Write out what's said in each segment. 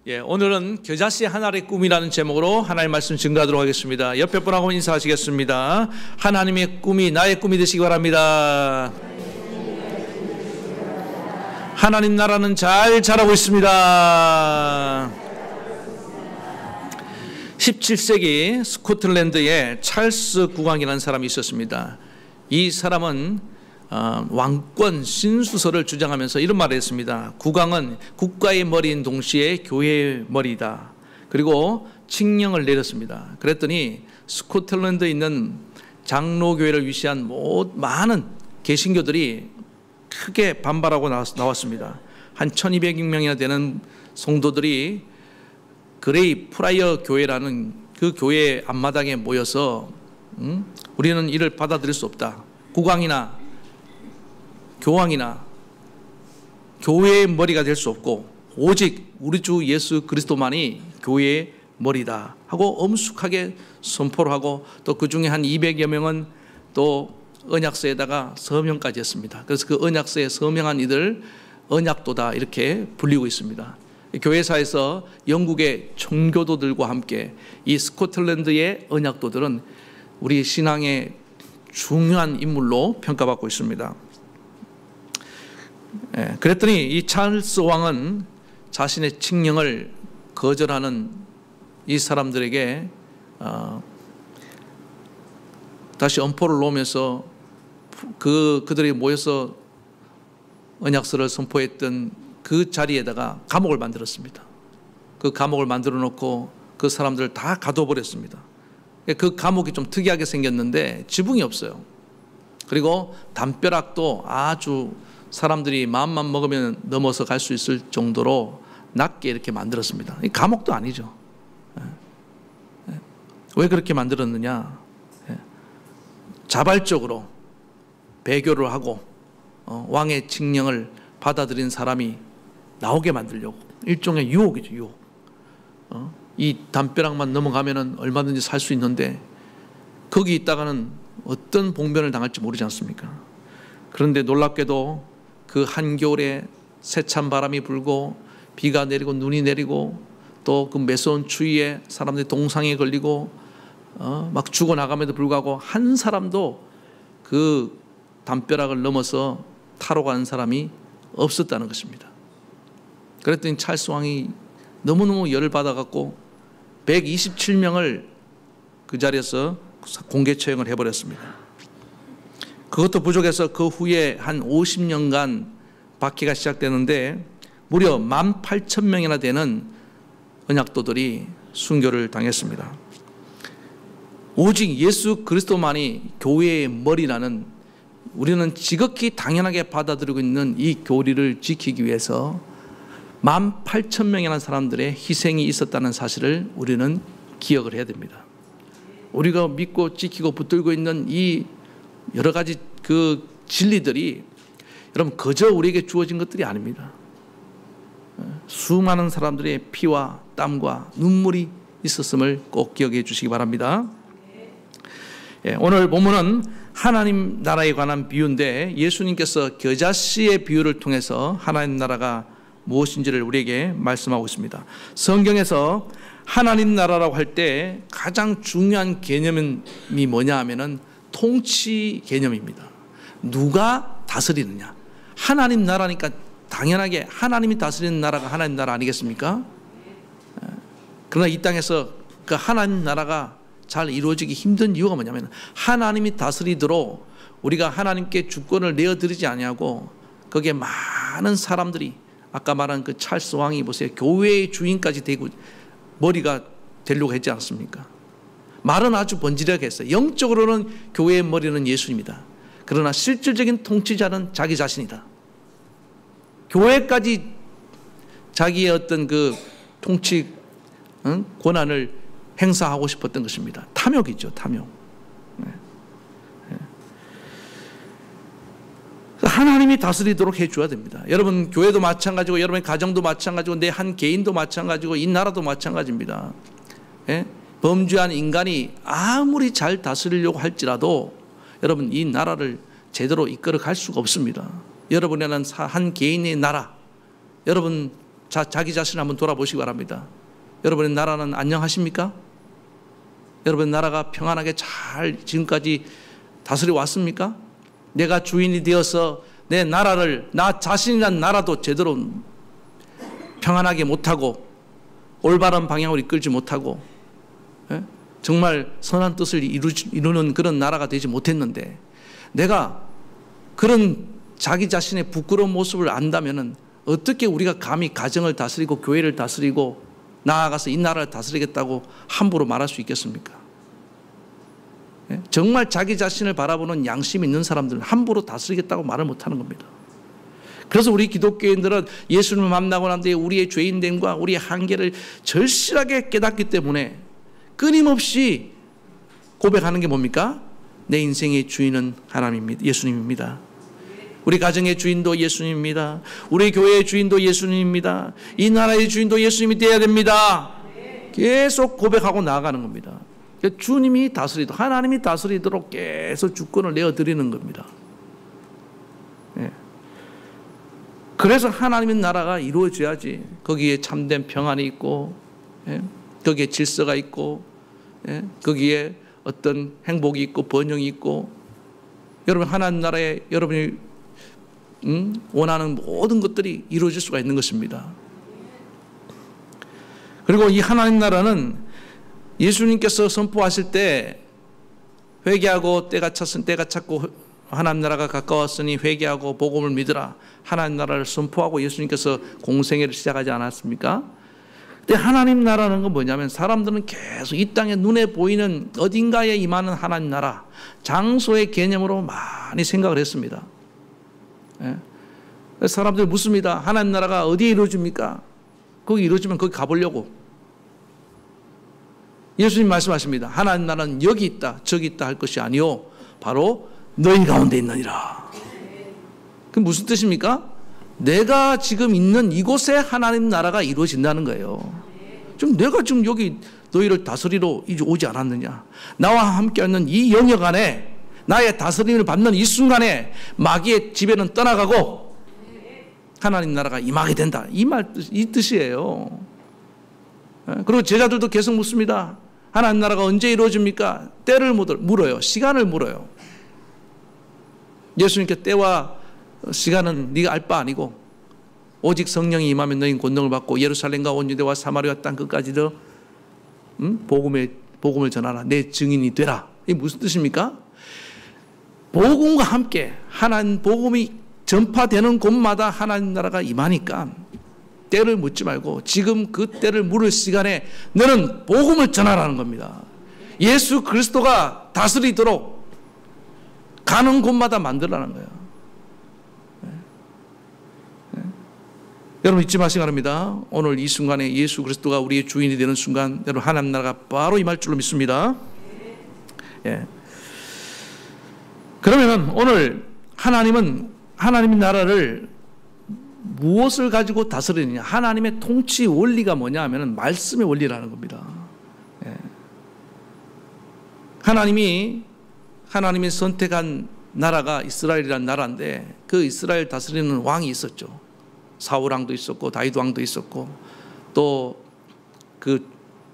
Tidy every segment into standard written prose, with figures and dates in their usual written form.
오늘은 겨자씨 하나의 꿈이라는 제목으로 하나님의 말씀 증거하도록 하겠습니다. 옆에 분하고 인사하시겠습니다. 하나님의 꿈이 나의 꿈이 되시기 바랍니다. 하나님 나라는 잘 자라고 있습니다. 17세기 스코틀랜드에 찰스 국왕이라는 사람이 있었습니다. 이 사람은 왕권 신수설을 주장하면서 이런 말을 했습니다. 국왕은 국가의 머리인 동시에 교회의 머리다. 그리고 칙령을 내렸습니다. 그랬더니 스코틀랜드에 있는 장로교회를 위시한 많은 개신교들이 크게 반발하고 나왔습니다. 한 1200명이나 되는 성도들이 그레이 프라이어 교회라는 그 교회 앞마당에 모여서 우리는 이를 받아들일 수 없다. 국왕이나 교황이나 교회의 머리가 될 수 없고 오직 우리 주 예수 그리스도만이 교회의 머리다 하고 엄숙하게 선포를 하고 또 그 중에 한 200여 명은 또 언약서에다가 서명까지 했습니다. 그래서 그 언약서에 서명한 이들 언약도다 이렇게 불리고 있습니다. 교회사에서 영국의 청교도들과 함께 이 스코틀랜드의 언약도들은 우리 신앙의 중요한 인물로 평가받고 있습니다. 그랬더니 이 찰스 왕은 자신의 칙령을 거절하는 이 사람들에게 다시 엄포를 놓으면서 그들이 모여서 언약서를 선포했던 그 자리에다가 감옥을 만들었습니다. 그 감옥을 만들어 놓고 그 사람들을 다 가둬버렸습니다. 그 감옥이 좀 특이하게 생겼는데 지붕이 없어요. 그리고 담벼락도 아주 사람들이 마음만 먹으면 넘어서 갈 수 있을 정도로 낮게 이렇게 만들었습니다. 이 감옥도 아니죠. 왜 그렇게 만들었느냐? 자발적으로 배교를 하고 왕의 칙령을 받아들인 사람이 나오게 만들려고. 일종의 유혹이죠, 유혹. 이 담벼락만 넘어가면 얼마든지 살 수 있는데 거기 있다가는 어떤 봉변을 당할지 모르지 않습니까? 그런데 놀랍게도 그 한겨울에 세찬 바람이 불고 비가 내리고 눈이 내리고 또 그 매서운 추위에 사람들이 동상에 걸리고 막 죽어나감에도 불구하고 한 사람도 그 담벼락을 넘어서 타러 가는 사람이 없었다는 것입니다. 그랬더니 찰스 왕이 너무너무 열을 받아갖고 127명을 그 자리에서 공개 처형을 해버렸습니다. 그것도 부족해서 그 후에 한 50년간 박해가 시작되는데 무려 18,000명이나 되는 언약도들이 순교를 당했습니다. 오직 예수 그리스도만이 교회의 머리라는 우리는 지극히 당연하게 받아들이고 있는 이 교리를 지키기 위해서 18,000명이라는 사람들의 희생이 있었다는 사실을 우리는 기억을 해야 됩니다. 우리가 믿고 지키고 붙들고 있는 이 여러 가지 그 진리들이 여러분 그저 우리에게 주어진 것들이 아닙니다. 수많은 사람들의 피와 땀과 눈물이 있었음을 꼭 기억해 주시기 바랍니다. 오늘 본문은 하나님 나라에 관한 비유인데 예수님께서 겨자씨의 비유를 통해서 하나님 나라가 무엇인지를 우리에게 말씀하고 있습니다. 성경에서 하나님 나라라고 할 때 가장 중요한 개념이 뭐냐 하면은 통치 개념입니다. 누가 다스리느냐. 하나님 나라니까 당연하게 하나님이 다스리는 나라가 하나님 나라 아니겠습니까? 그러나 이 땅에서 그 하나님 나라가 잘 이루어지기 힘든 이유가 뭐냐면 하나님이 다스리도록 우리가 하나님께 주권을 내어드리지 아니하고 거기에 많은 사람들이 아까 말한 그 찰스 왕이 보세요. 교회의 주인까지 되고 머리가 되려고 했지 않습니까? 말은 아주 번지르게 했어요. 영적으로는 교회의 머리는 예수입니다. 그러나 실질적인 통치자는 자기 자신이다. 교회까지 자기의 어떤 그 통치 권한을 행사하고 싶었던 것입니다. 탐욕이죠, 탐욕. 하나님이 다스리도록 해줘야 됩니다. 여러분 교회도 마찬가지고 여러분의 가정도 마찬가지고 내 한 개인도 마찬가지고 이 나라도 마찬가지입니다. 범죄한 인간이 아무리 잘 다스리려고 할지라도 여러분 이 나라를 제대로 이끌어 갈 수가 없습니다. 여러분에는 한 개인의 나라, 여러분 자기 자신을 한번 돌아보시기 바랍니다. 여러분의 나라는 안녕하십니까? 여러분의 나라가 평안하게 잘 지금까지 다스려 왔습니까? 내가 주인이 되어서 내 나라를, 나 자신이란 나라도 제대로 평안하게 못하고 올바른 방향으로 이끌지 못하고 정말 선한 뜻을 이루는 그런 나라가 되지 못했는데, 내가 그런 자기 자신의 부끄러운 모습을 안다면은 어떻게 우리가 감히 가정을 다스리고 교회를 다스리고 나아가서 이 나라를 다스리겠다고 함부로 말할 수 있겠습니까? 정말 자기 자신을 바라보는 양심이 있는 사람들은 함부로 다스리겠다고 말을 못하는 겁니다. 그래서 우리 기독교인들은 예수님을 만나고 난 뒤에 우리의 죄인됨과 우리의 한계를 절실하게 깨닫기 때문에 끊임없이 고백하는 게 뭡니까? 내 인생의 주인은 하나님입니다. 예수님입니다. 우리 가정의 주인도 예수님입니다. 우리 교회의 주인도 예수님입니다. 이 나라의 주인도 예수님이 되어야 됩니다. 계속 고백하고 나아가는 겁니다. 주님이 다스리도록, 하나님이 다스리도록 계속 주권을 내어드리는 겁니다. 그래서 하나님의 나라가 이루어져야지 거기에 참된 평안이 있고, 거기에 질서가 있고, 거기에 어떤 행복이 있고 번영이 있고, 여러분 하나님 나라에 여러분이 원하는 모든 것들이 이루어질 수가 있는 것입니다. 그리고 이 하나님 나라는 예수님께서 선포하실 때 회개하고 때가 찼고 하나님 나라가 가까웠으니 회개하고 복음을 믿으라, 하나님 나라를 선포하고 예수님께서 공생애를 시작하지 않았습니까? 근데 하나님 나라는 건 뭐냐면, 사람들은 계속 이 땅에 눈에 보이는 어딘가에 임하는 하나님 나라, 장소의 개념으로 많이 생각을 했습니다. 사람들이 묻습니다. 하나님 나라가 어디에 이루어집니까? 거기 이루어지면 거기 가보려고. 예수님 말씀하십니다. 하나님 나라는 여기 있다 저기 있다 할 것이 아니요 바로 너희 가운데 있느니라. 그게 무슨 뜻입니까? 내가 지금 있는 이곳에 하나님 나라가 이루어진다는 거예요. 지금 내가 지금 여기 너희를 다스리러 이제 오지 않았느냐? 나와 함께 있는 이 영역 안에 나의 다스림을 받는 이 순간에 마귀의 지배는 떠나가고 하나님 나라가 임하게 된다. 이 뜻이에요. 그리고 제자들도 계속 묻습니다. 하나님 나라가 언제 이루어집니까? 때를 물어요. 시간을 물어요. 예수님께 때와 시간은 네가 알 바 아니고 오직 성령이 임하면 너희는 권능을 받고 예루살렘과 온 유대와 사마리아 땅 끝까지도 복음을 전하라. 내 증인이 되라. 이게 무슨 뜻입니까? 복음과 함께 하나님 복음이 전파되는 곳마다 하나님 나라가 임하니까 때를 묻지 말고 지금 그 때를 물을 시간에 너는 복음을 전하라는 겁니다. 예수 그리스도가 다스리도록 가는 곳마다 만들라는 거예요. 여러분 잊지 마시기 바랍니다. 오늘 이 순간에 예수 그리스도가 우리의 주인이 되는 순간 여러분 하나님 나라가 바로 임할 줄로 믿습니다. 그러면 오늘 하나님의 나라를 무엇을 가지고 다스리느냐? 하나님의 통치 원리가 뭐냐 하면 말씀의 원리라는 겁니다. 하나님이 선택한 나라가 이스라엘이라는 나라인데 그 이스라엘 다스리는 왕이 있었죠. 사울 왕도 있었고 다윗 왕도 있었고 또 그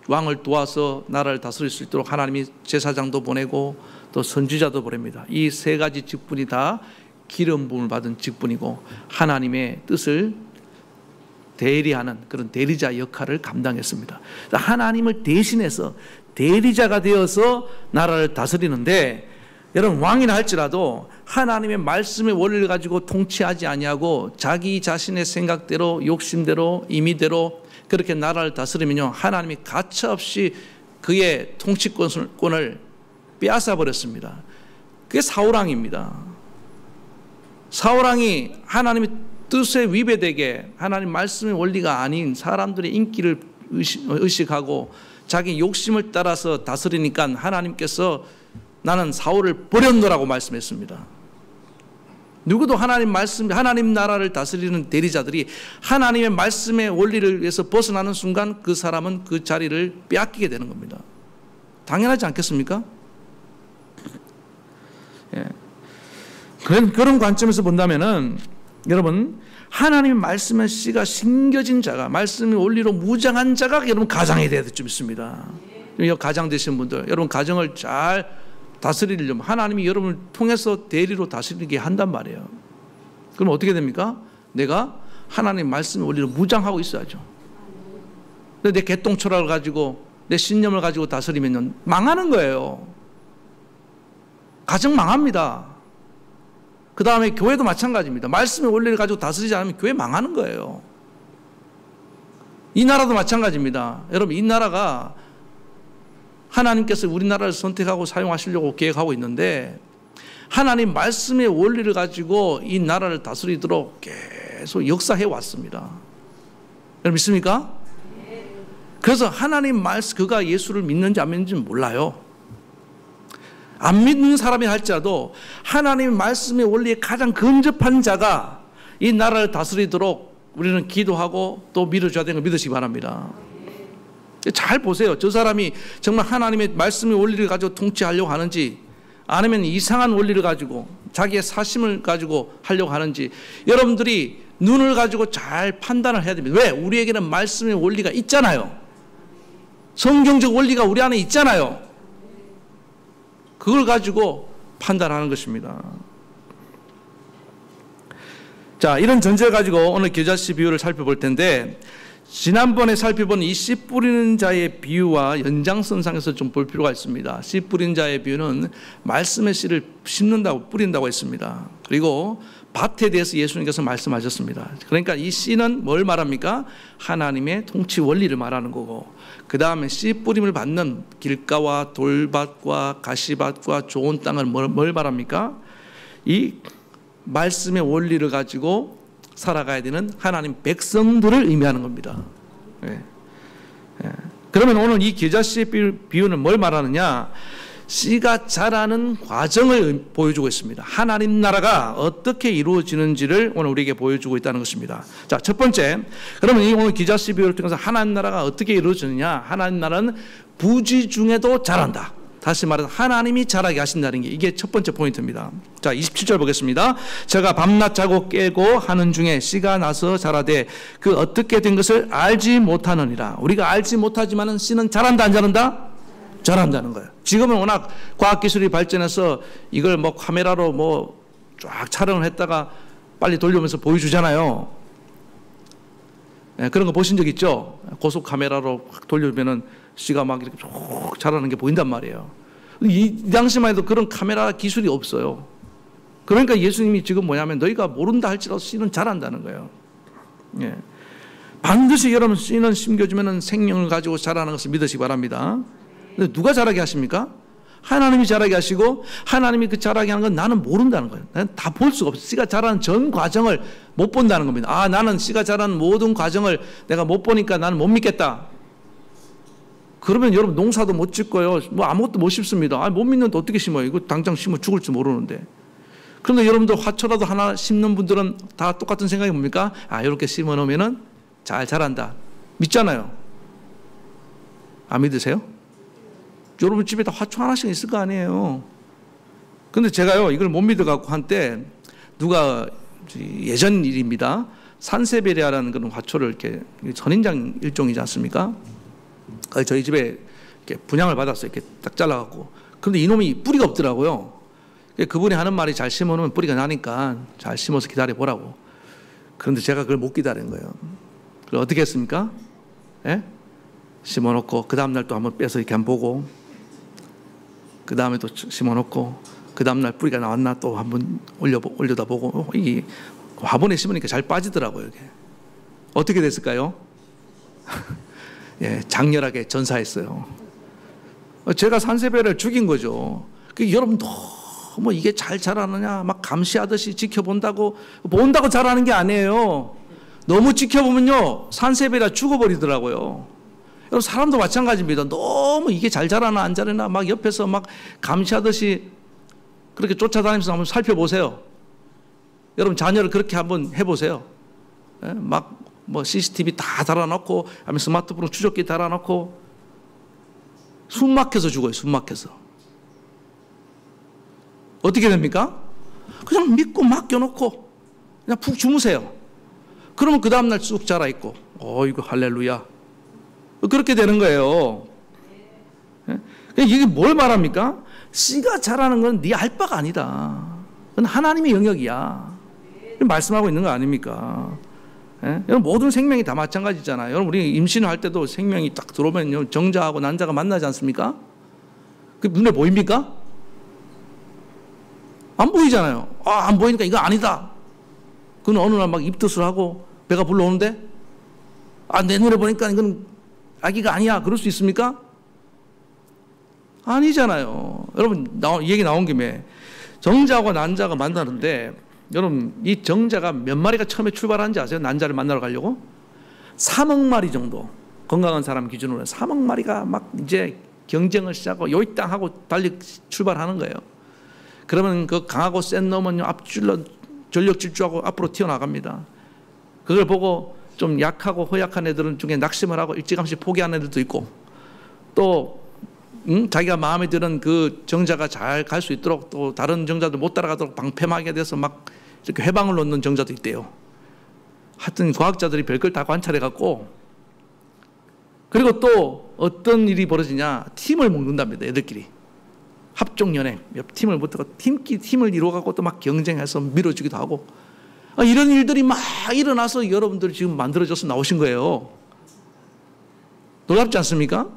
왕을 도와서 나라를 다스릴 수 있도록 하나님이 제사장도 보내고 또 선지자도 보냅니다. 이 세 가지 직분이 다 기름 부음을 받은 직분이고 하나님의 뜻을 대리하는 그런 대리자 역할을 감당했습니다. 하나님을 대신해서 대리자가 되어서 나라를 다스리는데 여러분 왕이라 할지라도 하나님의 말씀의 원리를 가지고 통치하지 아니하고 자기 자신의 생각대로 욕심대로 임의대로 그렇게 나라를 다스리면요 하나님이 가차없이 그의 통치권을 빼앗아 버렸습니다. 그게 사울왕입니다. 사울왕이 하나님의 뜻에 위배되게 하나님 말씀의 원리가 아닌 사람들의 인기를 의식하고 자기 욕심을 따라서 다스리니까 하나님께서 나는 사울을 버렸노라고 말씀했습니다. 누구도 하나님 나라를 다스리는 대리자들이 하나님의 말씀의 원리를 위해서 벗어나는 순간 그 사람은 그 자리를 빼앗기게 되는 겁니다. 당연하지 않겠습니까? 그런 관점에서 본다면은 여러분 하나님의 말씀의 씨가 심겨진 자가, 말씀의 원리로 무장한 자가 여러분 가장이 되어야 될 줄 믿습니다. 가장 되신 분들, 여러분 가정을 잘 다스리려면 하나님이 여러분을 통해서 대리로 다스리게 한단 말이에요. 그럼 어떻게 됩니까? 내가 하나님의 말씀의 원리로 무장하고 있어야죠. 내 개똥 철학을 가지고 내 신념을 가지고 다스리면 망하는 거예요. 가정 망합니다. 그 다음에 교회도 마찬가지입니다. 말씀의 원리를 가지고 다스리지 않으면 교회 망하는 거예요. 이 나라도 마찬가지입니다. 여러분, 이 나라가 하나님께서 우리나라를 선택하고 사용하시려고 계획하고 있는데 하나님 말씀의 원리를 가지고 이 나라를 다스리도록 계속 역사해 왔습니다. 여러분 믿습니까? 그래서 하나님 말씀, 그가 예수를 믿는지 안 믿는지는 몰라요. 안 믿는 사람이 할지라도 하나님 말씀의 원리에 가장 근접한 자가 이 나라를 다스리도록 우리는 기도하고 또 밀어줘야 되는 걸 믿으시기 바랍니다. 잘 보세요. 저 사람이 정말 하나님의 말씀의 원리를 가지고 통치하려고 하는지 아니면 이상한 원리를 가지고 자기의 사심을 가지고 하려고 하는지 여러분들이 눈을 가지고 잘 판단을 해야 됩니다. 왜? 우리에게는 말씀의 원리가 있잖아요. 성경적 원리가 우리 안에 있잖아요. 그걸 가지고 판단하는 것입니다. 자, 이런 전제를 가지고 오늘 겨자씨 비유를 살펴볼 텐데 지난번에 살펴본 이 씨 뿌리는 자의 비유와 연장선상에서 좀 볼 필요가 있습니다. 씨 뿌리는 자의 비유는 말씀의 씨를 심는다고 뿌린다고 했습니다. 그리고 밭에 대해서 예수님께서 말씀하셨습니다. 그러니까 이 씨는 뭘 말합니까? 하나님의 통치 원리를 말하는 거고 그 다음에 씨 뿌림을 받는 길가와 돌밭과 가시밭과 좋은 땅을 뭘 말합니까? 이 말씀의 원리를 가지고 살아가야 되는 하나님 백성들을 의미하는 겁니다. 예. 예. 그러면 오늘 이 겨자씨의 비유는 뭘 말하느냐? 씨가 자라는 과정을 보여주고 있습니다. 하나님 나라가 어떻게 이루어지는지를 오늘 우리에게 보여주고 있다는 것입니다. 자, 첫 번째, 그러면 이 오늘 겨자씨 비유를 통해서 하나님 나라가 어떻게 이루어지느냐? 하나님 나라는 부지 중에도 자란다. 다시 말해서 하나님이 자라게 하신다는 게 이게 첫 번째 포인트입니다. 자, 27절 보겠습니다. 제가 밤낮 자고 깨고 하는 중에 씨가 나서 자라되 그 어떻게 된 것을 알지 못하느니라. 우리가 알지 못하지만은 씨는 자란다 안 자란다? 자란다는 거예요. 지금은 워낙 과학기술이 발전해서 이걸 뭐 카메라로 뭐 쫙 촬영을 했다가 빨리 돌려면서 보여주잖아요. 네, 그런 거 보신 적 있죠? 고속 카메라로 돌려주면은 씨가 막 이렇게 쭉 자라는 게 보인단 말이에요. 이 당시만 해도 그런 카메라 기술이 없어요. 그러니까 예수님이 지금 뭐냐면 너희가 모른다 할지라도 씨는 자란다는 거예요. 예. 반드시 여러분 씨는 심겨주면 생명을 가지고 자라는 것을 믿으시기 바랍니다. 근데 누가 자라게 하십니까? 하나님이 자라게 하시고 하나님이 그 자라게 하는 건 나는 모른다는 거예요. 나는 다 볼 수가 없어요. 씨가 자라는 전 과정을 못 본다는 겁니다. 아, 나는 씨가 자라는 모든 과정을 내가 못 보니까 나는 못 믿겠다. 그러면 여러분 농사도 못 짓고요. 뭐 아무것도 못 심습니다. 아, 못 믿는데 어떻게 심어요? 이거 당장 심으면 죽을지 모르는데. 그런데 여러분들 화초라도 하나 심는 분들은 다 똑같은 생각이 뭡니까? 아, 이렇게 심어 놓으면은 잘 자란다. 믿잖아요. 안 믿으세요? 여러분 집에 다 화초 하나씩 있을 거 아니에요. 근데 제가요, 이걸 못 믿어갖고 한때 누가 예전 일입니다. 산세베리아라는 그런 화초를 이렇게 선인장 일종이지 않습니까? 저희 집에 이렇게 분양을 받았어요. 이렇게 딱 잘라갖고. 그런데 이놈이 뿌리가 없더라고요. 그분이 하는 말이 잘 심어놓으면 뿌리가 나니까 잘 심어서 기다려보라고. 그런데 제가 그걸 못 기다린 거예요. 그걸 어떻게 했습니까? 예? 심어놓고 그 다음날 또 한번 빼서 이렇게 한번 보고 그 다음에 또 심어놓고 그 다음날 뿌리가 나왔나 또 한번 올려다 보고 이게 화분에 심으니까 잘 빠지더라고요. 이게. 어떻게 됐을까요? 예, 장렬하게 전사했어요. 제가 산세베리아를 죽인 거죠. 여러분 너무 이게 잘 자라느냐 막 감시하듯이 지켜본다고 자라는 게 아니에요. 너무 지켜보면요 산세베리아 죽어버리더라고요. 여러분 사람도 마찬가지입니다. 너무 이게 잘 자라나 안 자라나 막 옆에서 막 감시하듯이 그렇게 쫓아다니면서 한번 살펴보세요. 여러분 자녀를 그렇게 한번 해보세요. 예? 막 뭐 CCTV 다 달아놓고 아니면 스마트폰 추적기 달아놓고 숨 막혀서 죽어요. 숨 막혀서. 어떻게 됩니까? 그냥 믿고 맡겨놓고 그냥 푹 주무세요. 그러면 그 다음날 쑥 자라있고, 이거 할렐루야. 그렇게 되는 거예요. 이게 뭘 말합니까? 씨가 자라는 건 네 할 바가 아니다. 그건 하나님의 영역이야. 말씀하고 있는 거 아닙니까? 여러분, 모든 생명이 다 마찬가지잖아요. 여러분, 우리 임신을 할 때도 생명이 딱 들어오면 정자하고 난자가 만나지 않습니까? 그게 눈에 보입니까? 안 보이잖아요. 안 보이니까 이거 아니다. 그건 어느 날 막 입덧을 하고 배가 불러오는데, 내 눈에 보니까 이건 아기가 아니야. 그럴 수 있습니까? 아니잖아요. 여러분, 얘기 나온 김에 정자하고 난자가 만나는데, 여러분, 이 정자가 몇 마리가 처음에 출발하는지 아세요? 난자를 만나러 가려고? 3억 마리 정도. 건강한 사람 기준으로 3억 마리가 막 이제 경쟁을 시작하고 요이 땅 하고 달리 출발하는 거예요. 그러면 그 강하고 센 놈은 앞줄로 전력 질주하고 앞으로 튀어나갑니다. 그걸 보고 좀 약하고 허약한 애들은 중에 낙심을 하고 일찌감치 포기하는 애들도 있고, 또 자기가 마음에 드는 그 정자가 잘 갈 수 있도록 또 다른 정자들 못 따라가도록 방패막이가 돼서 막 이렇게 회방을 놓는 정자도 있대요. 하여튼 과학자들이 별걸 다 관찰해갖고, 그리고 또 어떤 일이 벌어지냐, 팀을 묶는답니다. 애들끼리 합종연행, 몇 팀을 붙어서 팀을 이루어갖고 또 막 경쟁해서 밀어주기도 하고, 이런 일들이 막 일어나서 여러분들이 지금 만들어져서 나오신 거예요. 놀랍지 않습니까?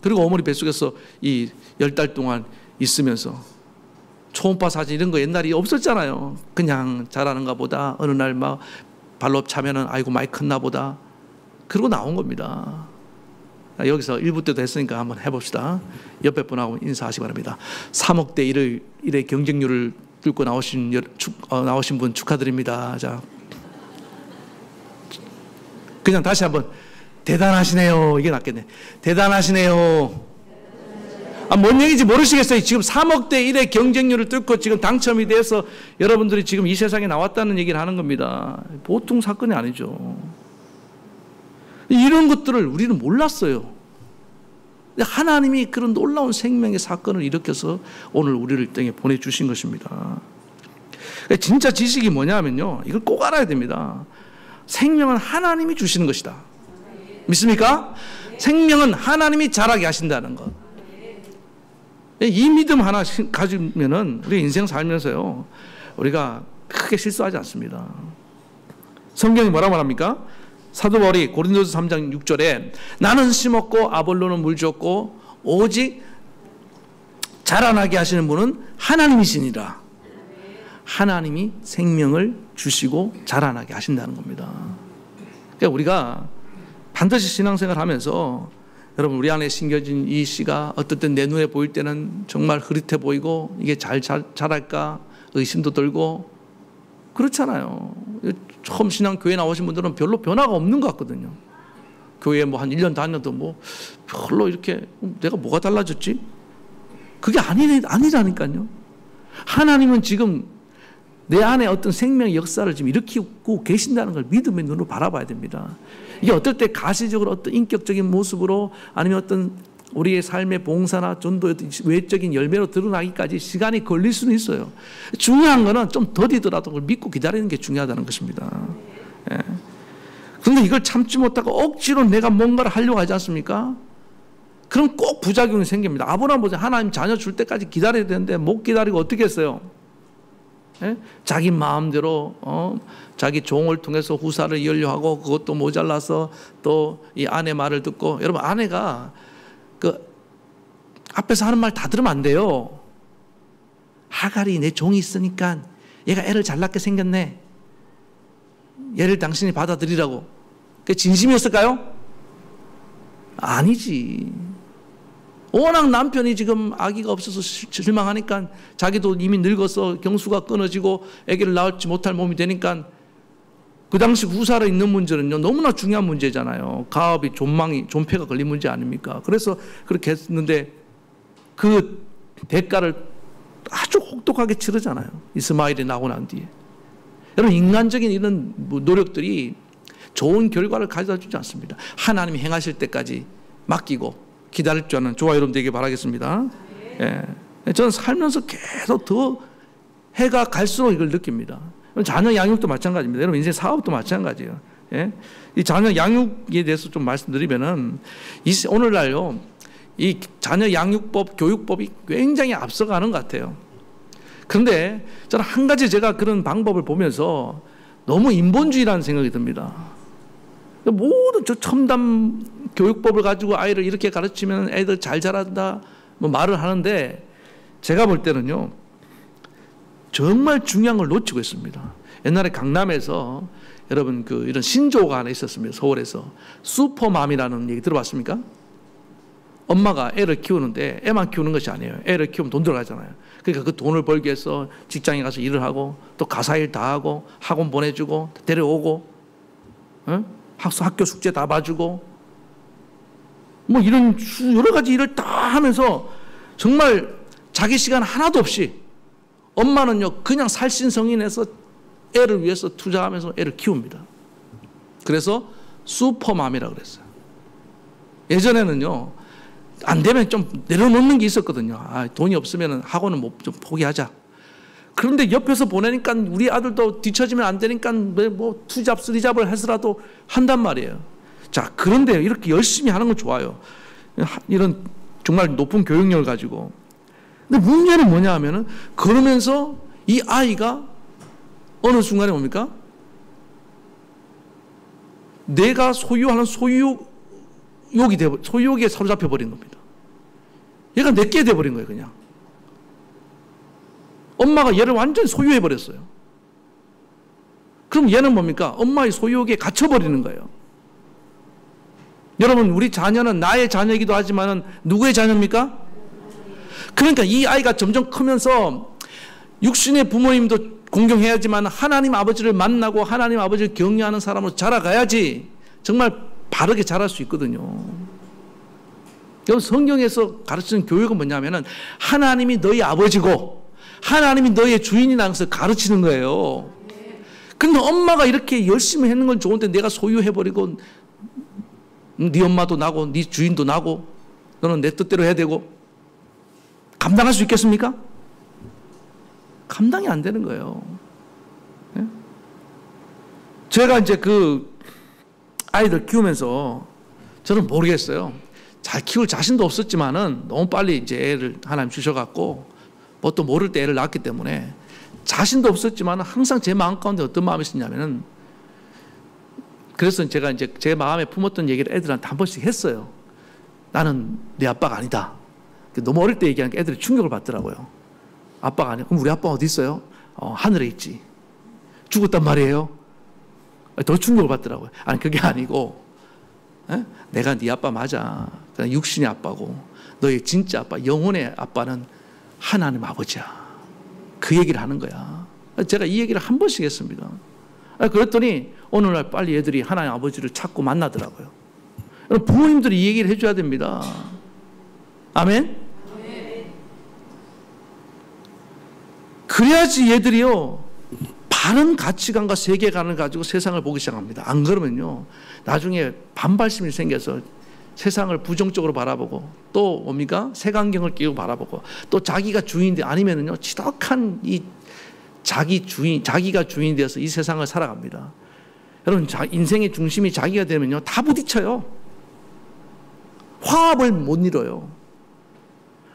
그리고 어머니 뱃속에서 이 10달 동안 있으면서 초음파 사진 이런 거 옛날에 없었잖아요. 그냥 자라는가 보다. 어느 날 막 발로 차면은 아이고 많이 컸나 보다. 그러고 나온 겁니다. 여기서 1부 때도 했으니까 한번 해봅시다. 옆에 분하고 인사하시기 바랍니다. 3억대 1의 경쟁률을 뚫고 나오신 분 축하드립니다. 자, 그냥 다시 한번 대단하시네요. 이게 낫겠네. 대단하시네요. 뭔 얘기인지 모르시겠어요? 지금 3억대 1의 경쟁률을 뚫고 지금 당첨이 돼서 여러분들이 지금 이 세상에 나왔다는 얘기를 하는 겁니다. 보통 사건이 아니죠. 이런 것들을 우리는 몰랐어요. 하나님이 그런 놀라운 생명의 사건을 일으켜서 오늘 우리를 땅에 보내주신 것입니다. 진짜 지식이 뭐냐면요, 이걸 꼭 알아야 됩니다. 생명은 하나님이 주시는 것이다. 믿습니까? 생명은 하나님이 자라게 하신다는 것. 이 믿음 하나 가지면은 우리 인생 살면서요, 우리가 크게 실수하지 않습니다. 성경이 뭐라고 말합니까? 사도 바울이 고린도서 3장 6절에 나는 심었고 아볼로는 물 줬고 오직 자라나게 하시는 분은 하나님이시니라. 하나님이 생명을 주시고 자라나게 하신다는 겁니다. 그러니까 우리가 반드시 신앙생활을 하면서, 여러분, 우리 안에 심겨진 이 씨가 어떨 땐 내 눈에 보일 때는 정말 흐릿해 보이고 이게 잘 자랄까 의심도 들고 그렇잖아요. 처음 신앙 교회 나오신 분들은 별로 변화가 없는 것 같거든요. 교회에 뭐 한 1년 다녀도 뭐 별로 이렇게 내가 뭐가 달라졌지? 그게 아니라니까요. 하나님은 지금 내 안에 어떤 생명의 역사를 지금 일으키고 계신다는 걸 믿음의 눈으로 바라봐야 됩니다. 이게 어떨 때 가시적으로 어떤 인격적인 모습으로 아니면 어떤 우리의 삶의 봉사나 전도의 외적인 열매로 드러나기까지 시간이 걸릴 수는 있어요. 중요한 거는 좀 더디더라도 그걸 믿고 기다리는 게 중요하다는 것입니다. 예. 그런데 이걸 참지 못하고 억지로 내가 뭔가를 하려고 하지 않습니까? 그럼 꼭 부작용이 생깁니다. 아브라함 보세요. 하나님 자녀 줄 때까지 기다려야 되는데 못 기다리고 어떻게 했어요? 예? 자기 마음대로 자기 종을 통해서 후사를 이으려 하고 그것도 모자라서 또 이 아내 말을 듣고, 여러분, 아내가 그 앞에서 하는 말 다 들으면 안 돼요. 하갈이 내 종이 있으니까 얘가 애를 잘 낳게 생겼네. 얘를 당신이 받아들이라고. 그게 진심이었을까요? 아니지. 워낙 남편이 지금 아기가 없어서 실망하니까, 자기도 이미 늙어서 경수가 끊어지고 아기를 낳지 못할 몸이 되니까, 그 당시 후사로 있는 문제는요 너무나 중요한 문제잖아요. 가업이 존폐가 걸린 문제 아닙니까? 그래서 그렇게 했는데 그 대가를 아주 혹독하게 치르잖아요. 이스마엘이 나고 난 뒤에. 여러분, 인간적인 이런 노력들이 좋은 결과를 가져다 주지 않습니다. 하나님이 행하실 때까지 맡기고 기다릴 줄 아는 저와 여러분 되길 바라겠습니다. 예. 저는 살면서 계속 더 해가 갈수록 이걸 느낍니다. 자녀 양육도 마찬가지입니다. 여러분 인생 사업도 마찬가지예요. 예? 이 자녀 양육에 대해서 좀 말씀드리면은 오늘날요 이 자녀 양육법, 교육법이 굉장히 앞서가는 것 같아요. 그런데 저는 한 가지 제가 그런 방법을 보면서 너무 인본주의라는 생각이 듭니다. 모든 저 첨단 교육법을 가지고 아이를 이렇게 가르치면 애들 잘 자란다 뭐 말을 하는데 제가 볼 때는요 정말 중요한 걸 놓치고 있습니다. 옛날에 강남에서 여러분 이런 신조어가 하나 있었습니다. 서울에서 슈퍼맘이라는 얘기 들어봤습니까? 엄마가 애를 키우는데 애만 키우는 것이 아니에요. 애를 키우면 돈 들어가잖아요. 그러니까 그 돈을 벌기 위해서 직장에 가서 일을 하고 또 가사일 다 하고 학원 보내주고 데려오고 학교 숙제 다 봐주고 뭐 이런 여러 가지 일을 다 하면서 정말 자기 시간 하나도 없이 엄마는요 그냥 살신성인해서 애를 위해서 투자하면서 애를 키웁니다. 그래서 슈퍼맘이라고 그랬어요. 예전에는요 안 되면 좀 내려놓는 게 있었거든요. 돈이 없으면 학원은 좀 포기하자. 그런데 옆에서 보내니까 우리 아들도 뒤처지면 안 되니까 뭐 투잡, 쓰리잡을 해서라도 한단 말이에요. 자, 그런데 이렇게 열심히 하는 건 좋아요. 이런 정말 높은 교육력을 가지고. 근데 문제는 뭐냐 하면은 그러면서 이 아이가 어느 순간에 뭡니까? 내가 소유하는 소유욕에 사로잡혀 버린 겁니다. 얘가 내게 돼버린 거예요, 그냥. 엄마가 얘를 완전히 소유해 버렸어요. 그럼 얘는 뭡니까? 엄마의 소유욕에 갇혀버리는 거예요. 여러분, 우리 자녀는 나의 자녀이기도 하지만 누구의 자녀입니까? 그러니까 이 아이가 점점 크면서 육신의 부모님도 공경해야지만 하나님 아버지를 만나고 하나님 아버지를 경외하는 사람으로 자라가야지 정말 바르게 자랄 수 있거든요. 여러분, 성경에서 가르치는 교육은 뭐냐면은 하나님이 너희 아버지고 하나님이 너의 주인이라는 것을 가르치는 거예요. 근데 엄마가 이렇게 열심히 했는 건 좋은데 내가 소유해버리고 네 엄마도 나고 네 주인도 나고 너는 내 뜻대로 해야 되고 감당할 수 있겠습니까? 감당이 안 되는 거예요. 예? 제가 이제 아이들 키우면서 저는 모르겠어요. 잘 키울 자신도 없었지만은 너무 빨리 이제 애를 하나님 주셔갖고 뭐 또 모를 때 애를 낳았기 때문에 자신도 없었지만은 항상 제 마음 가운데 어떤 마음이 있었냐면은 그래서 제가 이제 제 마음에 품었던 얘기를 애들한테 한 번씩 했어요. 나는 네 아빠가 아니다. 너무 어릴 때 얘기하니까 애들이 충격을 받더라고요. 아빠가 아니야. 그럼 우리 아빠 어디 있어요? 하늘에 있지. 죽었단 말이에요. 더 충격을 받더라고요. 아니 그게 아니고 내가 네 아빠 맞아. 그냥 육신의 아빠고 너의 진짜 아빠, 영혼의 아빠는 하나님 아버지야. 그 얘기를 하는 거야. 제가 이 얘기를 한 번씩 했습니다. 그랬더니 오늘날 빨리 애들이 하나님 아버지를 찾고 만나더라고요. 부모님들이 이 얘기를 해줘야 됩니다. 아멘? 그래야지 얘들이요 바른 가치관과 세계관을 가지고 세상을 보기 시작합니다. 안 그러면요 나중에 반발심이 생겨서 세상을 부정적으로 바라보고 또 뭡니까? 색안경을 끼고 바라보고 또 자기가 주인인데 아니면은요 지독한 이 자기가 주인이 되어서 이 세상을 살아갑니다. 여러분 인생의 중심이 자기가 되면요 다 부딪혀요. 화합을 못 이뤄요.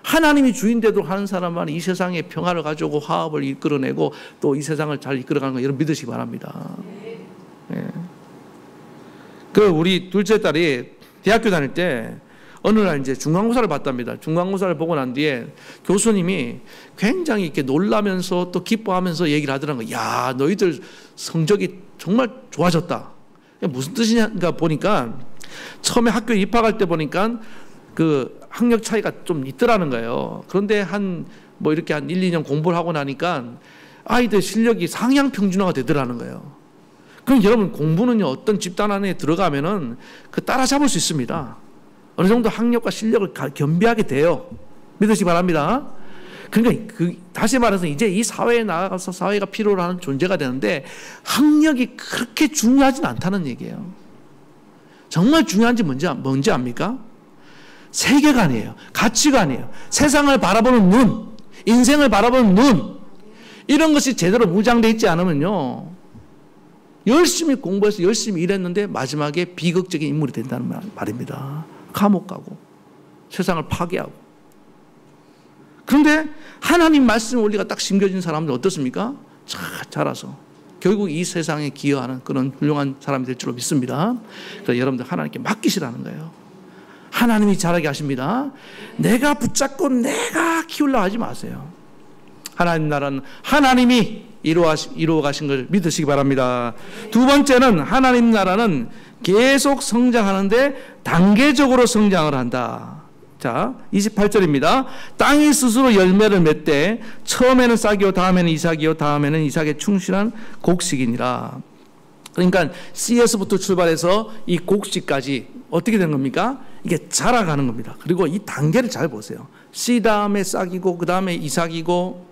하나님이 주인되도록 하는 사람만 이 세상에 평화를 가져오고 화합을 이끌어내고 또 이 세상을 잘 이끌어가는 거 여러분 믿으시기 바랍니다. 예. 우리 둘째 딸이 대학교 다닐 때 어느 날 이제 중간고사를 봤답니다. 중간고사를 보고 난 뒤에 교수님이 굉장히 이렇게 놀라면서 또 기뻐하면서 얘기를 하더라고요. 야, 너희들 성적이 정말 좋아졌다. 무슨 뜻이냐 보니까 처음에 학교에 입학할 때 보니까 학력 차이가 좀 있더라는 거예요. 그런데 이렇게 한 1, 2년 공부를 하고 나니까 아이들 실력이 상향 평준화가 되더라는 거예요. 그럼 여러분 공부는요 어떤 집단 안에 들어가면은 따라잡을 수 있습니다. 어느 정도 학력과 실력을 겸비하게 돼요. 믿으시기 바랍니다. 그러니까 다시 말해서 이제 이 사회에 나가서 사회가 필요로 하는 존재가 되는데 학력이 그렇게 중요하진 않다는 얘기예요. 정말 중요한지 뭔지 압니까? 세계관이에요. 가치관이에요. 세상을 바라보는 눈, 인생을 바라보는 눈. 이런 것이 제대로 무장되어 있지 않으면요, 열심히 공부해서 열심히 일했는데 마지막에 비극적인 인물이 된다는 말입니다. 감옥 가고 세상을 파괴하고. 그런데 하나님 말씀 원리가 딱 심겨진 사람들 어떻습니까? 잘 자라서 결국 이 세상에 기여하는 그런 훌륭한 사람이 될 줄로 믿습니다. 그래서 여러분들 하나님께 맡기시라는 거예요. 하나님이 잘하게 하십니다. 내가 붙잡고 내가 키우려고 하지 마세요. 하나님 나라는 하나님이 이루어 가신 걸 믿으시기 바랍니다. 두 번째는 하나님 나라는 계속 성장하는데 단계적으로 성장을 한다. 자, 28절입니다. 땅이 스스로 열매를 맺되 처음에는 싹이요 다음에는 이삭이요 다음에는 이삭에 충실한 곡식이니라. 그러니까 씨에서부터 출발해서 이 곡식까지 어떻게 되는 겁니까? 이게 자라가는 겁니다. 그리고 이 단계를 잘 보세요. 씨 다음에 싹이고 그 다음에 이삭이고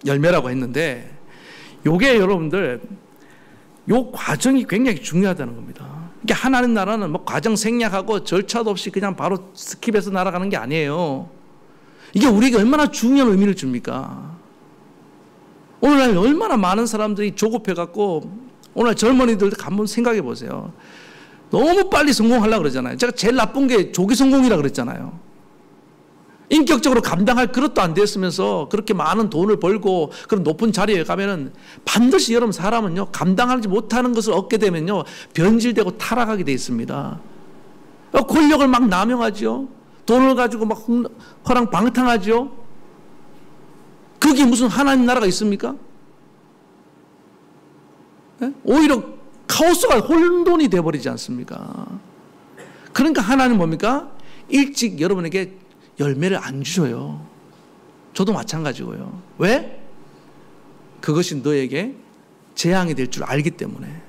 열매라고 했는데, 요게 여러분들 요 과정이 굉장히 중요하다는 겁니다. 이게 하나님 나라는 뭐 과정 생략하고 절차도 없이 그냥 바로 스킵해서 날아가는 게 아니에요. 이게 우리에게 얼마나 중요한 의미를 줍니까? 오늘날 얼마나 많은 사람들이 조급해갖고, 오늘 젊은이들도 한번 생각해 보세요. 너무 빨리 성공하려고 그러잖아요. 제가 제일 나쁜 게 조기 성공이라 그랬잖아요. 인격적으로 감당할 그릇도 안 됐으면서 그렇게 많은 돈을 벌고 그런 높은 자리에 가면은 반드시 여러분 사람은요, 감당하지 못하는 것을 얻게 되면요, 변질되고 타락하게 돼 있습니다. 권력을 막 남용하죠. 돈을 가지고 막 허랑방탕하죠. 그게 무슨 하나님 나라가 있습니까? 네? 오히려 카오스가 혼돈이 돼버리지 않습니까? 그러니까 하나님은 뭡니까? 일찍 여러분에게 열매를 안 주셔요. 저도 마찬가지고요. 왜? 그것이 너에게 재앙이 될 줄 알기 때문에.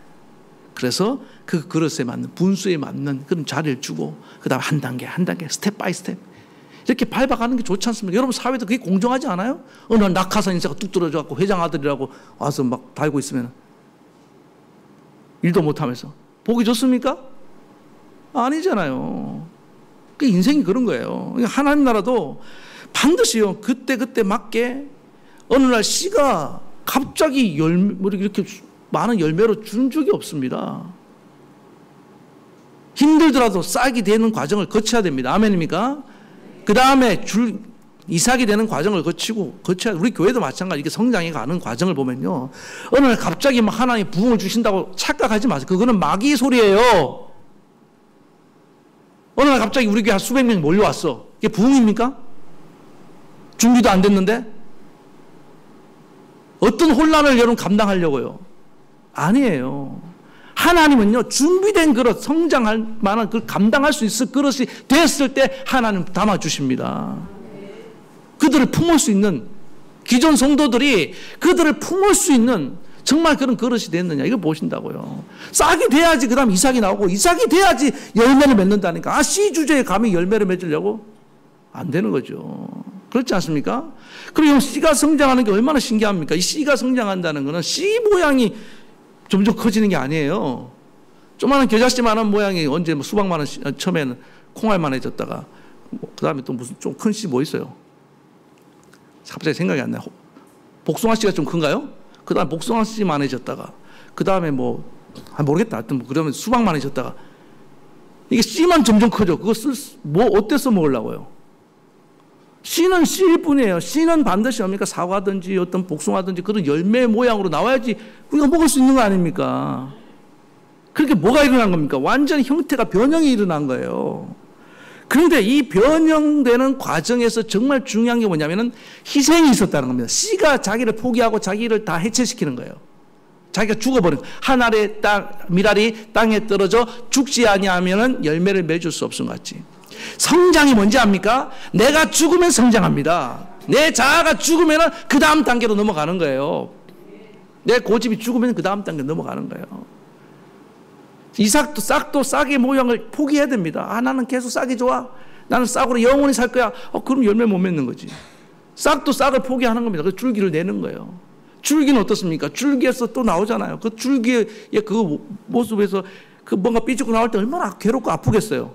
그래서 그 그릇에 맞는, 분수에 맞는 그런 자리를 주고, 그 다음에 한 단계 한 단계 스텝 바이 스텝 이렇게 밟아가는 게 좋지 않습니까? 여러분 사회도 그게 공정하지 않아요? 어느 날 낙하산 인사가 뚝 떨어져갖고 회장 아들이라고 와서 막 달고 있으면 일도 못하면서 보기 좋습니까? 아니잖아요. 인생이 그런 거예요. 하나님 나라도 반드시요, 그때 맞게 어느 날 씨가 갑자기 이렇게 많은 열매로 준 적이 없습니다. 힘들더라도 싹이 되는 과정을 거쳐야 됩니다. 아멘입니까? 그 다음에 이삭이 되는 과정을 거쳐야, 우리 교회도 마찬가지. 이게 성장해 가는 과정을 보면요, 어느 날 갑자기 막 하나님 부흥을 주신다고 착각하지 마세요. 그거는 마귀의 소리예요. 어느 날 갑자기 우리 교회 한 수백 명이 몰려왔어. 이게 부흥입니까? 준비도 안 됐는데? 어떤 혼란을 여러분 감당하려고요? 아니에요. 하나님은요, 준비된 그릇, 성장할 만한 그 감당할 수 있을 그릇이 됐을 때 하나님 담아주십니다. 그들을 품을 수 있는, 기존 성도들이 그들을 품을 수 있는 정말 그런 그릇이 됐느냐, 이걸 보신다고요. 싹이 돼야지 그 다음 이삭이 나오고, 이삭이 돼야지 열매를 맺는다니까. 씨 주제에 감히 열매를 맺으려고? 안 되는 거죠. 그렇지 않습니까? 그리고 씨가 성장하는 게 얼마나 신기합니까? 이 씨가 성장한다는 것은 씨 모양이 점점 커지는 게 아니에요. 조그마한 겨자씨만한 모양이 언제 뭐 수박만한 처음에는 콩알만해졌다가 그 다음에 또 무슨 좀 큰 씨 뭐 있어요? 갑자기 생각이 안 나요. 복숭아씨가 좀 큰가요? 그 다음에 복숭아씨만해졌다가 그 다음에 모르겠다. 하여튼 그러면 수박만해졌다가 이게 씨만 점점 커져. 그거 어때 써먹으려고요? 씨는 씨일 뿐이에요. 씨는 반드시 뭡니까? 사과든지 어떤 복숭아든지 그런 열매 모양으로 나와야지 우리가 먹을 수 있는 거 아닙니까? 그렇게 뭐가 일어난 겁니까? 완전히 형태가 변형이 일어난 거예요. 그런데 이 변형되는 과정에서 정말 중요한 게 뭐냐면은 희생이 있었다는 겁니다. 씨가 자기를 포기하고 자기를 다 해체시키는 거예요. 자기가 죽어버린 거예요. 한 알의 밀알이 땅에 떨어져 죽지 아니하면은 열매를 맺을 수 없음 같이. 성장이 뭔지 압니까? 내가 죽으면 성장합니다. 내 자아가 죽으면 그 다음 단계로 넘어가는 거예요. 내 고집이 죽으면 그 다음 단계로 넘어가는 거예요. 이삭도 싹도 싹의 모양을 포기해야 됩니다. 나는 계속 싹이 좋아. 나는 싹으로 영원히 살 거야. 그럼 열매 못 맺는 거지. 싹도 싹을 포기하는 겁니다. 그 줄기를 내는 거예요. 줄기는 어떻습니까? 줄기에서 또 나오잖아요. 그 줄기의 그 모습에서 그 뭔가 삐죽고 나올 때 얼마나 괴롭고 아프겠어요.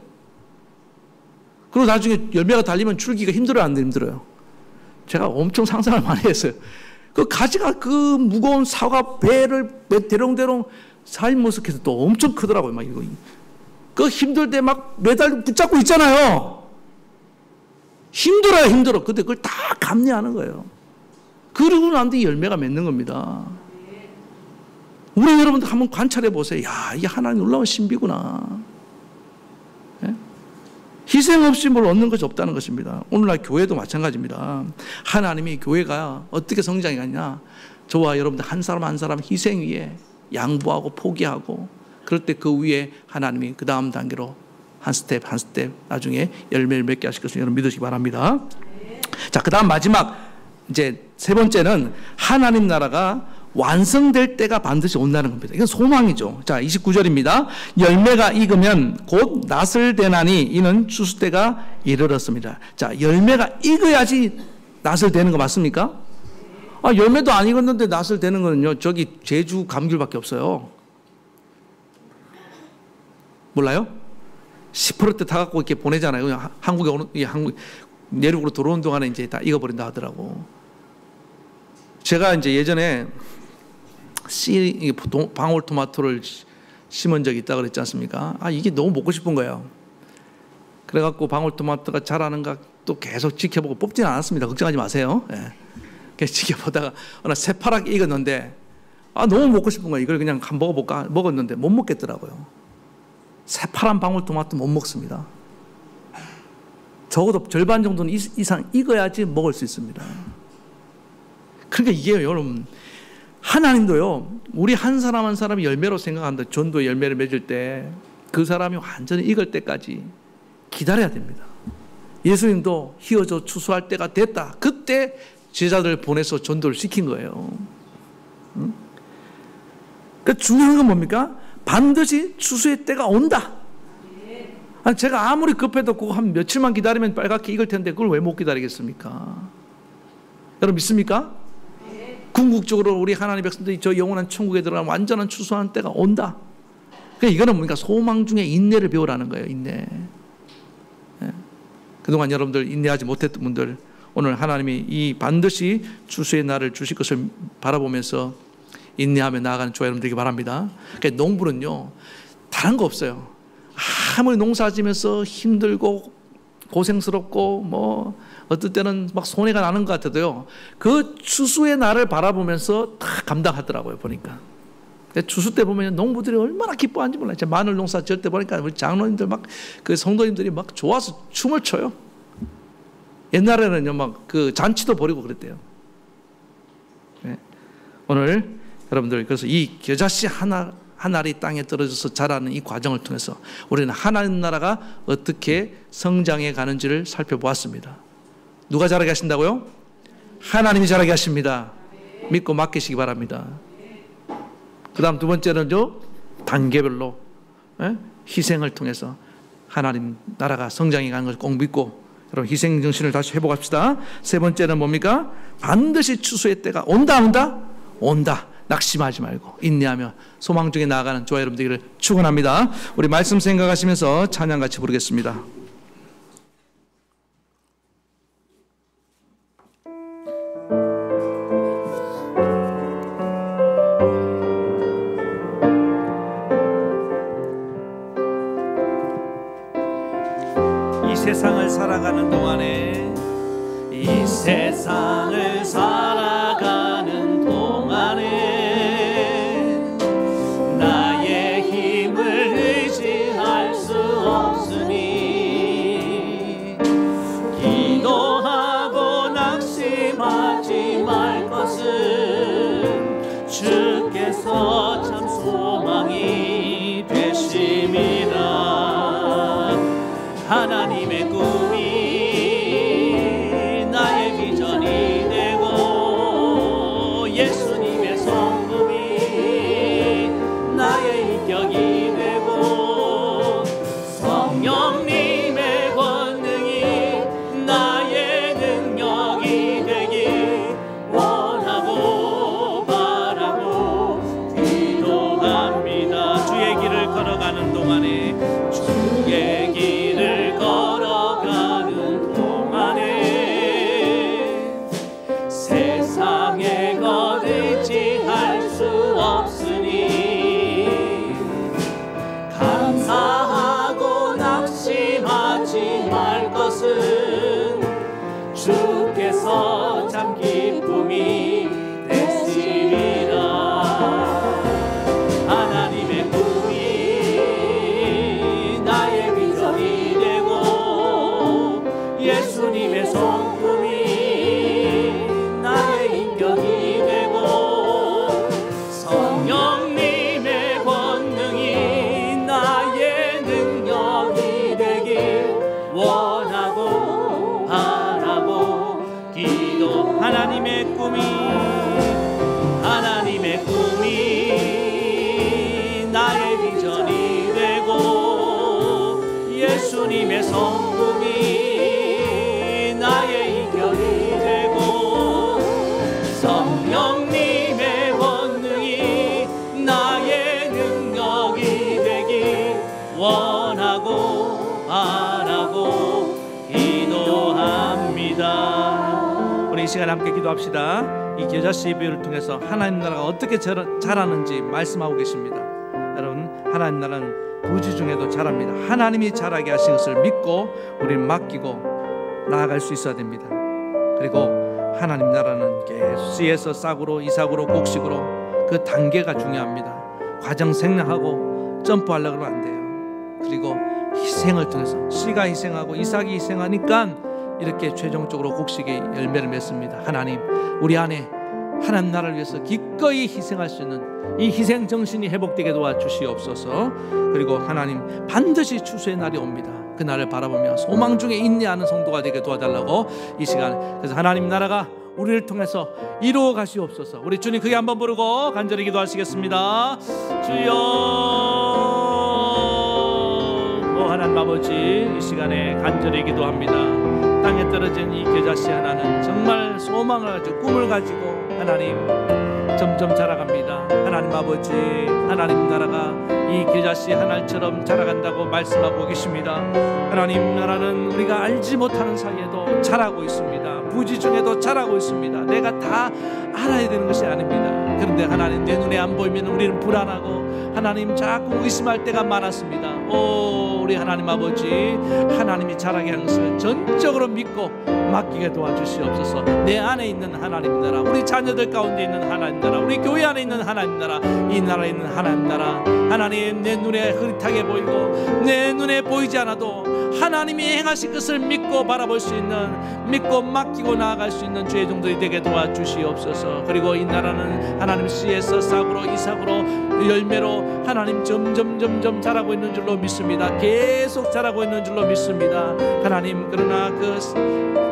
그리고 나중에 열매가 달리면 줄기가 힘들어요, 안 힘들어요? 제가 엄청 상상을 많이 했어요. 그 가지가 그 무거운 사과 배를 대롱대롱 샤인머스켓은 또 엄청 크더라고요. 막 이거. 그 힘들 때 막 매달 붙잡고 있잖아요. 힘들어요, 힘들어. 근데 그걸 다 감내하는 거예요. 그러고 난 뒤에 열매가 맺는 겁니다. 우리 여러분들 한번 관찰해 보세요. 야, 이게 하나님 놀라운 신비구나. 예? 희생 없이 뭘 얻는 것이 없다는 것입니다. 오늘날 교회도 마찬가지입니다. 하나님이 교회가 어떻게 성장해 가냐. 저와 여러분들 한 사람 한 사람 희생 위에 양보하고 포기하고 그럴 때 그 위에 하나님이 그 다음 단계로 한 스텝 한 스텝 나중에 열매를 맺게 하실 것을 여러분 믿으시기 바랍니다. 자, 그 다음 마지막 이제 세 번째는 하나님 나라가 완성될 때가 반드시 온다는 겁니다. 이건 소망이죠. 자, 29절입니다. 열매가 익으면 곧 낫을 대나니 이는 추수 때가 이르렀습니다. 자, 열매가 익어야지 낫을 대는 거 맞습니까? 아, 열매도 안 익었는데 낫을 대는 거는요, 저기 제주 감귤밖에 없어요. 몰라요? 10%대 다 갖고 이렇게 보내잖아요. 한국에 오는, 한국 내륙으로 들어오는 동안에 이제 다 익어버린다 하더라고. 제가 이제 예전에 방울토마토를 심은 적이 있다고 그랬지 않습니까? 아, 이게 너무 먹고 싶은 거예요. 그래갖고 방울토마토가 자라는가 또 계속 지켜보고 뽑지는 않았습니다. 걱정하지 마세요. 예. 그래서 지켜보다가 어느 새파랗게 익었는데, 아, 너무 먹고 싶은 거예요. 이걸 그냥 한번 먹어볼까? 먹었는데 못 먹겠더라고요. 새파란 방울토마토 못 먹습니다. 적어도 절반 정도는 이상 익어야지 먹을 수 있습니다. 그러니까 이게 여러분, 하나님도요, 우리 한 사람 한 사람이 열매로 생각한다. 전도의 열매를 맺을 때 그 사람이 완전히 익을 때까지 기다려야 됩니다. 예수님도 휘어져 추수할 때가 됐다. 그때 제자들을 보내서 전도를 시킨 거예요. 그러니까 중요한 건 뭡니까? 반드시 추수의 때가 온다. 아니, 제가 아무리 급해도 그거 한 며칠만 기다리면 빨갛게 익을 텐데 그걸 왜 못 기다리겠습니까? 여러분 믿습니까? 궁극적으로 우리 하나님의 백성들이 저 영원한 천국에 들어가는 완전한 추수하는 때가 온다. 그러니까 이거는 뭡니까? 소망 중에 인내를 배우라는 거예요. 인내. 예. 그동안 여러분들 인내하지 못했던 분들, 오늘 하나님이 이 반드시 추수의 날을 주실 것을 바라보면서 인내하며 나아가는 저와 여러분 되기 바랍니다. 그러니까 농부는요, 다른 거 없어요. 아무리 농사지면서 힘들고 고생스럽고 뭐 어떨 때는 막 손해가 나는 것 같아도요, 그 추수의 날을 바라보면서 다 감당하더라고요. 보니까 추수 때 보면 농부들이 얼마나 기뻐하는지 몰라요. 제가 마늘 농사 지을 때 보니까 우리 장로님들 막 그 성도님들이 막 좋아서 춤을 춰요. 옛날에는요 막 그 잔치도 벌이고 그랬대요. 네. 오늘 여러분들 그래서 이 겨자씨 한 알이 땅에 떨어져서 자라는 이 과정을 통해서 우리는 하나님 나라가 어떻게 성장해 가는지를 살펴보았습니다. 누가 자라게 하신다고요? 하나님이 자라게 하십니다. 믿고 맡기시기 바랍니다. 그 다음 두 번째는요, 단계별로 희생을 통해서 하나님 나라가 성장해 가는 것을 꼭 믿고 여러분 희생 정신을 다시 회복합시다. 세 번째는 뭡니까? 반드시 추수의 때가 온다. 온다. 낙심하지 말고 인내하며 소망 중에 나아가는 저와 여러분 되기를 축원합니다. 우리 말씀 생각하시면서 찬양 같이 부르겠습니다. 이 세상을 살아가는 동안에 이 세상을 살아가는 동안에 나의 힘을 의지할 수 없으니 기도하고 낙심하지 말 것은 주께서 참 소망이 되심이라. 하나님의 꿈이 나의 비전이 되고 예수님의 성품이 나의 인격이 되고 성령님의 권능이 나의 능력이 되길 원하고 바라고 기도합니다. 주의 길을 걸어가는 동안에 주의 길을 걸어 안심할 것은 주께서 참 기쁨이 되시리라. 하나님의 꿈이 나의 비전이 되고 예수님의 성품이 나의 인격이 되고 성령님의 권능이 나의 능력이 되길 원하고 바라고 기도. 하나님의 꿈이 나의 비전이 되고 예수님의 성품이 나의 인격이 되고 성령님의 권능이 나의 능력이 되길 원하고 바라고 기도합니다. 우리 이 시간 함께 기도합시다. 이 겨자씨의 비유를 통해서 하나님 나라가 어떻게 자라는지 말씀하고 계십니다. 여러분, 하나님 나라는 부지 중에도 자랍니다. 하나님이 자라게 하신 것을 믿고 우리는 맡기고 나아갈 수 있어야 됩니다. 그리고 하나님 나라는 계속 씨에서 싹으로 이삭으로 곡식으로 그 단계가 중요합니다. 과정 생략하고 점프하려고 하면 안 돼요. 그리고 희생을 통해서 씨가 희생하고 이삭이 희생하니까 이렇게 최종적으로 곡식의 열매를 맺습니다. 하나님, 우리 안에 하나님 나라를 위해서 기꺼이 희생할 수 있는 이 희생 정신이 회복되게 도와주시옵소서. 그리고 하나님, 반드시 추수의 날이 옵니다. 그 날을 바라보며 소망 중에 인내하는 성도가 되게 도와달라고 이 시간, 그래서 하나님 나라가 우리를 통해서 이루어 가시옵소서. 우리 주님 크게 한번 부르고 간절히 기도하시겠습니다. 주여, 하나님 아버지, 이 시간에 간절히 기도합니다. 땅에 떨어진 이 겨자씨 하나는 정말 소망을 가지고 꿈을 가지고 하나님 점점 자라갑니다. 하나님 아버지, 하나님 나라가 이 겨자씨 하나처럼 자라간다고 말씀하고 계십니다. 하나님 나라는 우리가 알지 못하는 사이에도 자라고 있습니다. 부지 중에도 자라고 있습니다. 내가 다 알아야 되는 것이 아닙니다. 그런데 하나님, 내 눈에 안 보이면 우리는 불안하고 하나님 자꾸 의심할 때가 많았습니다. 우리 하나님 아버지, 하나님이 자라게 하는 것을 전적으로 믿고 맡기게 도와주시옵소서. 내 안에 있는 하나님 나라, 우리 자녀들 가운데 있는 하나님 나라, 우리 교회 안에 있는 하나님 나라, 이 나라에 있는 하나님 나라, 하나님 내 눈에 흐릿하게 보이고 내 눈에 보이지 않아도 하나님이 행하실 것을 믿고 바라볼 수 있는, 믿고 맡기고 나아갈 수 있는 주의 종들이 되게 도와주시옵소서. 그리고 이 나라는 하나님 씨에서 싹으로 이삭으로 열매로 하나님 점점 자라고 있는 줄로 믿습니다. 계속 자라고 있는 줄로 믿습니다. 하나님, 그러나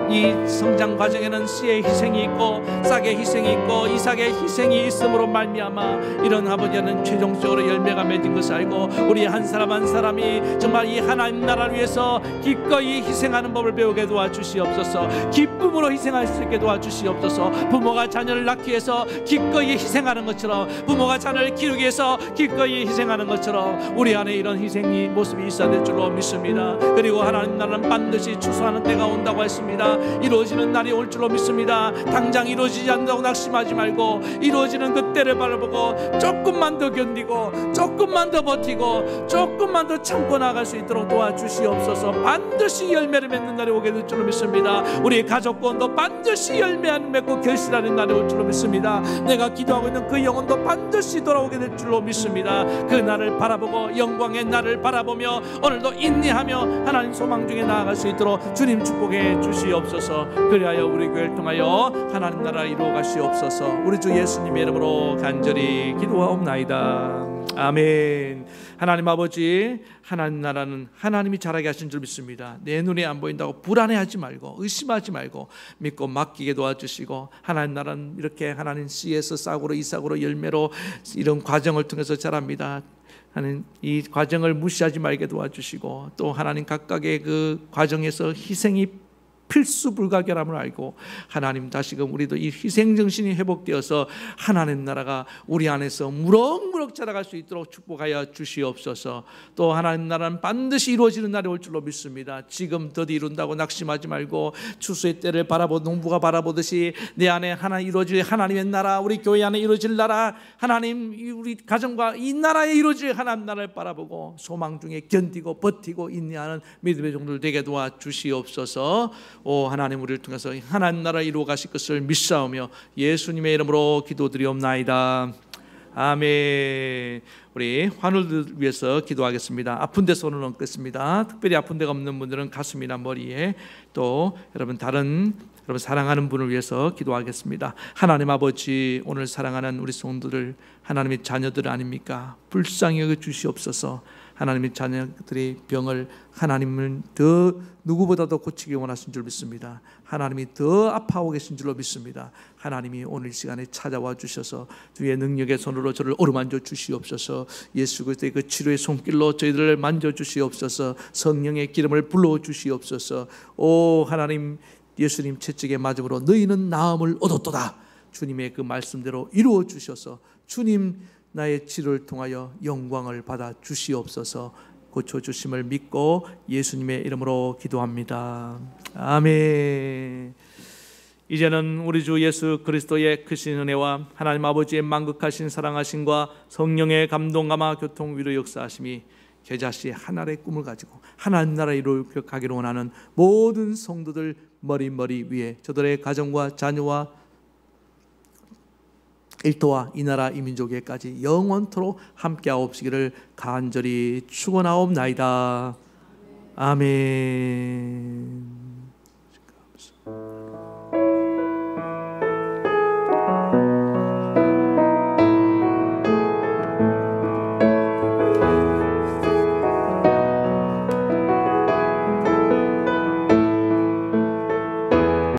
이 성장 과정에는 씨의 희생이 있고 싹의 희생이 있고 이삭의 희생이 있음으로 말미암아 이런 아버지는 최종적으로 열매가 맺은 것을 알고 우리 한 사람 한 사람이 정말 이 하나님 나라를 위해서 기꺼이 희생하는 법을 배우게 도와주시옵소서. 기쁨으로 희생할 수 있게 도와주시옵소서. 부모가 자녀를 낳기 위해서 기꺼이 희생하는 것처럼, 부모가 자녀를 기르기 위해서 기꺼이 희생하는 것처럼 우리 안에 이런 희생이 모습이 있어야 될 줄로 믿습니다. 그리고 하나님 나라는 반드시 추수하는 때가 온다고 했습니다. 이루어지는 날이 올 줄로 믿습니다. 당장 이루어지지 않는다고 낙심하지 말고 이루어지는 그때를 바라보고 조금만 더 견디고 조금만 더 버티고 조금만 더 참고 나갈 수 있도록 도와주시옵소서. 반드시 열매를 맺는 날이 오게 될 줄로 믿습니다. 우리 가족권도 반드시 열매 맺고 결실하는 날이 올 줄로 믿습니다. 내가 기도하고 있는 그 영혼도 반드시 돌아오게 될 줄로 믿습니다. 그 날을 바라보고 영광의 날을 바라보며 오늘도 인내하며 하나님 소망 중에 나아갈 수 있도록 주님 축복해 주시옵소서. 그리하여 우리 교회를 통하여 하나님 나라 이루어 가시옵소서. 우리 주 예수님의 이름으로 간절히 기도하옵나이다. 아멘. 하나님 아버지, 하나님 나라는 하나님이 자라게 하신 줄 믿습니다. 내 눈에 안 보인다고 불안해하지 말고 의심하지 말고 믿고 맡기게 도와주시고, 하나님 나라는 이렇게 하나님 씨에서 싹으로 이삭으로 열매로 이런 과정을 통해서 자랍니다. 하는 이 과정을 무시하지 말게 도와주시고, 또 하나님 각각의 그 과정에서 희생이 필수 불가결함을 알고 하나님 다시금 우리도 이 희생정신이 회복되어서 하나님 나라가 우리 안에서 무럭무럭 자라갈 수 있도록 축복하여 주시옵소서. 또 하나님 나라는 반드시 이루어지는 날이 올 줄로 믿습니다. 지금 더디 이룬다고 낙심하지 말고 추수의 때를 농부가 바라보듯이 내 안에 하나 이루어질 하나님의 나라, 우리 교회 안에 이루어질 나라, 하나님 우리 가정과 이 나라에 이루어질 하나님 나라를 바라보고 소망 중에 견디고 버티고 인내하는 믿음의 종들 되게 도와주시옵소서. 오 하나님, 우리를 통해서 하나님 나라 이루어 가실 것을 믿사오며 예수님의 이름으로 기도드리옵나이다. 아멘. 우리 환우들 위해서 기도하겠습니다. 아픈 데 손을 얹겠습니다. 특별히 아픈 데가 없는 분들은 가슴이나 머리에, 또 여러분 사랑하는 분을 위해서 기도하겠습니다. 하나님 아버지, 오늘 사랑하는 우리 성도들, 하나님의 자녀들 아닙니까? 불쌍히 여겨 주시옵소서. 하나님의 자녀들의 병을 하나님은 더 누구보다도 고치기 원하신 줄 믿습니다. 하나님이 더 아파하고 계신 줄로 믿습니다. 하나님이 오늘 시간에 찾아와 주셔서 주의 능력의 손으로 저를 어루만져 주시옵소서. 예수 그리스도의 그 치료의 손길로 저희들을 만져 주시옵소서. 성령의 기름을 불러 주시옵소서. 오 하나님, 예수님 채찍에 맞음으로 너희는 나음을 얻었도다. 주님의 그 말씀대로 이루어 주셔서 주님 나의 치료를 통하여 영광을 받아 주시옵소서. 고쳐주심을 믿고 예수님의 이름으로 기도합니다. 아멘. 이제는 우리 주 예수 그리스도의 크신 은혜와 하나님 아버지의 만극하신 사랑하심과 성령의 감동감화 교통 위로 역사하심이 겨자씨 하나의 꿈을 가지고 하나님 나라에 이루어가기를 원하는 모든 성도들 머리 위에, 저들의 가정과 자녀와 일터와 이 나라 이 민족에까지 영원토록 함께하옵시기를 간절히 축원하옵나이다. 아멘.